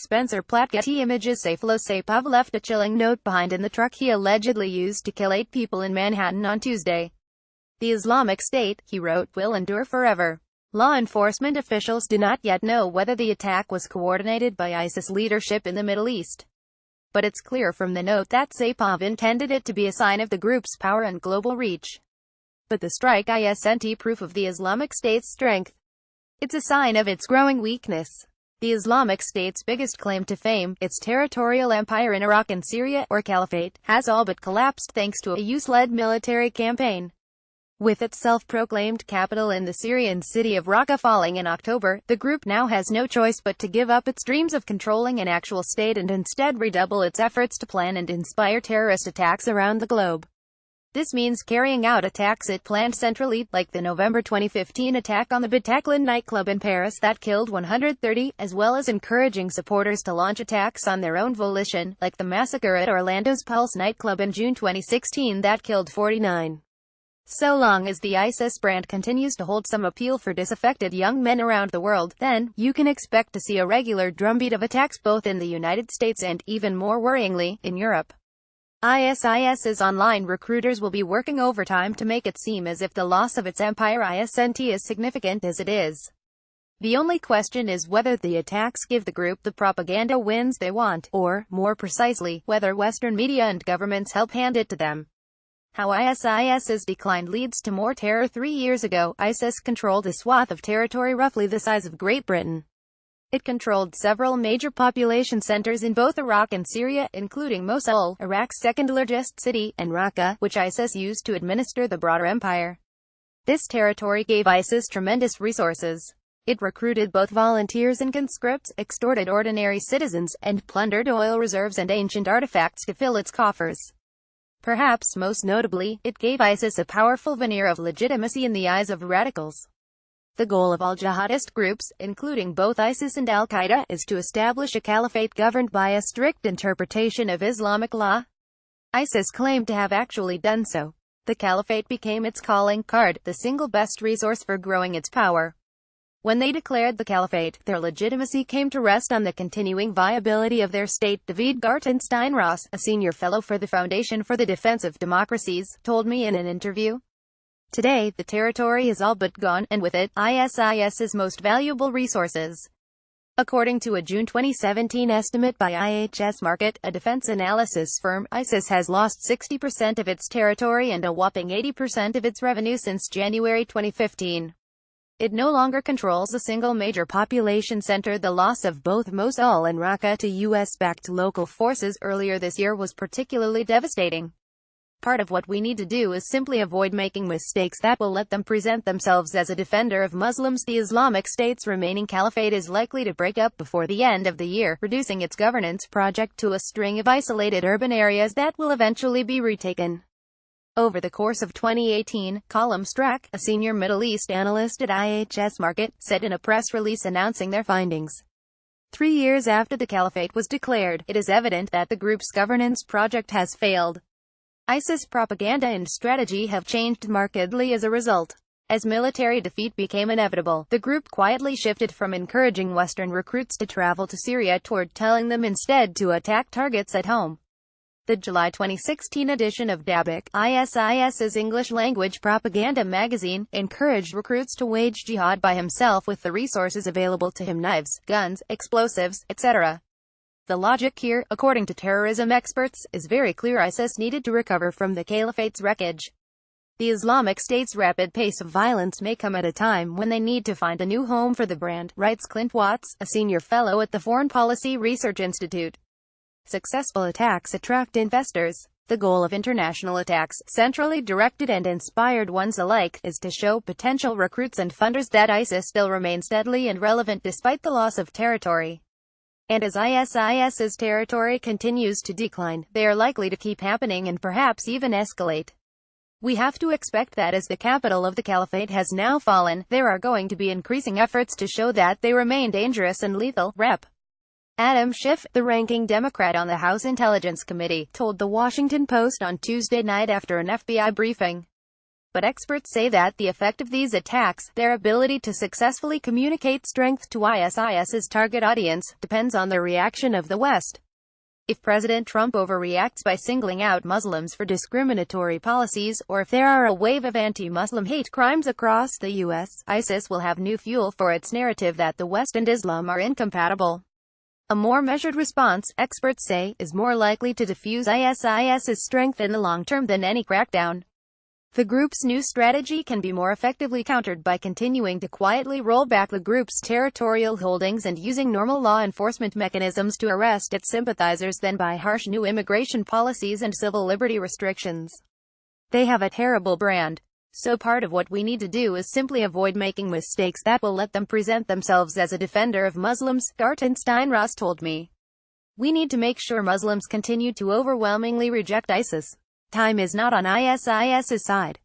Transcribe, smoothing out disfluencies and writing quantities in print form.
Spencer Platt. Getty Images. Saipov left a chilling note behind in the truck he allegedly used to kill 8 people in Manhattan on Tuesday. "The Islamic State," he wrote, "will endure forever." Law enforcement officials do not yet know whether the attack was coordinated by ISIS leadership in the Middle East. But it's clear from the note that Saipov intended it to be a sign of the group's power and global reach. But the strike isn't proof of the Islamic State's strength. It's a sign of its growing weakness. The Islamic State's biggest claim to fame, its territorial empire in Iraq and Syria, or caliphate, has all but collapsed thanks to a US-led military campaign. With its self-proclaimed capital in the Syrian city of Raqqa falling in October, the group now has no choice but to give up its dreams of controlling an actual state and instead redouble its efforts to plan and inspire terrorist attacks around the globe. This means carrying out attacks it planned centrally, like the November 2015 attack on the Bataclan nightclub in Paris that killed 130, as well as encouraging supporters to launch attacks on their own volition, like the massacre at Orlando's Pulse nightclub in June 2016 that killed 49. So long as the ISIS brand continues to hold some appeal for disaffected young men around the world, then, you can expect to see a regular drumbeat of attacks both in the United States and, even more worryingly, in Europe. ISIS's online recruiters will be working overtime to make it seem as if the loss of its empire isn't as significant as it is. The only question is whether the attacks give the group the propaganda wins they want, or, more precisely, whether Western media and governments help hand it to them. How ISIS's decline leads to more terror. 3 years ago, ISIS controlled a swath of territory roughly the size of Great Britain. It controlled several major population centers in both Iraq and Syria, including Mosul, Iraq's second-largest city, and Raqqa, which ISIS used to administer the broader empire. This territory gave ISIS tremendous resources. It recruited both volunteers and conscripts, extorted ordinary citizens, and plundered oil reserves and ancient artifacts to fill its coffers. Perhaps most notably, it gave ISIS a powerful veneer of legitimacy in the eyes of radicals. The goal of all jihadist groups, including both ISIS and al-Qaeda, is to establish a caliphate governed by a strict interpretation of Islamic law. ISIS claimed to have actually done so. The caliphate became its calling card, the single best resource for growing its power. When they declared the caliphate, their legitimacy came to rest on the continuing viability of their state. David Gartenstein-Ross, a senior fellow for the Foundation for the Defense of Democracies, told me in an interview. Today, the territory is all but gone, and with it, ISIS's most valuable resources. According to a June 2017 estimate by IHS Markit, a defense analysis firm, ISIS has lost 60% of its territory and a whopping 80% of its revenue since January 2015. It no longer controls a single major population center. The loss of both Mosul and Raqqa to US-backed local forces earlier this year was particularly devastating. Part of what we need to do is simply avoid making mistakes that will let them present themselves as a defender of Muslims. The Islamic State's remaining caliphate is likely to break up before the end of the year, reducing its governance project to a string of isolated urban areas that will eventually be retaken. Over the course of 2018, Colm Strack, a senior Middle East analyst at IHS Markit, said in a press release announcing their findings. 3 years after the caliphate was declared, it is evident that the group's governance project has failed. ISIS propaganda and strategy have changed markedly as a result. As military defeat became inevitable, the group quietly shifted from encouraging Western recruits to travel to Syria toward telling them instead to attack targets at home. The July 2016 edition of Dabiq, ISIS's English-language propaganda magazine, encouraged recruits to wage jihad by himself with the resources available to him: knives, guns, explosives, etc. The logic here, according to terrorism experts, is very clear. ISIS needed to recover from the caliphate's wreckage. The Islamic State's rapid pace of violence may come at a time when they need to find a new home for the brand, writes Clint Watts, a senior fellow at the Foreign Policy Research Institute. Successful attacks attract investors. The goal of international attacks, centrally directed and inspired ones alike, is to show potential recruits and funders that ISIS still remains deadly and relevant despite the loss of territory. And as ISIS's territory continues to decline, they are likely to keep happening and perhaps even escalate. We have to expect that as the capital of the caliphate has now fallen, there are going to be increasing efforts to show that they remain dangerous and lethal. Rep. Adam Schiff, the ranking Democrat on the House Intelligence Committee, told The Washington Post on Tuesday night after an FBI briefing. But experts say that the effect of these attacks, their ability to successfully communicate strength to ISIS's target audience, depends on the reaction of the West. If President Trump overreacts by singling out Muslims for discriminatory policies, or if there are a wave of anti-Muslim hate crimes across the U.S., ISIS will have new fuel for its narrative that the West and Islam are incompatible. A more measured response, experts say, is more likely to diffuse ISIS's strength in the long term than any crackdown. The group's new strategy can be more effectively countered by continuing to quietly roll back the group's territorial holdings and using normal law enforcement mechanisms to arrest its sympathizers than by harsh new immigration policies and civil liberty restrictions. They have a terrible brand. So part of what we need to do is simply avoid making mistakes that will let them present themselves as a defender of Muslims, Gartenstein-Ross told me. We need to make sure Muslims continue to overwhelmingly reject ISIS. Time is not on ISIS's side.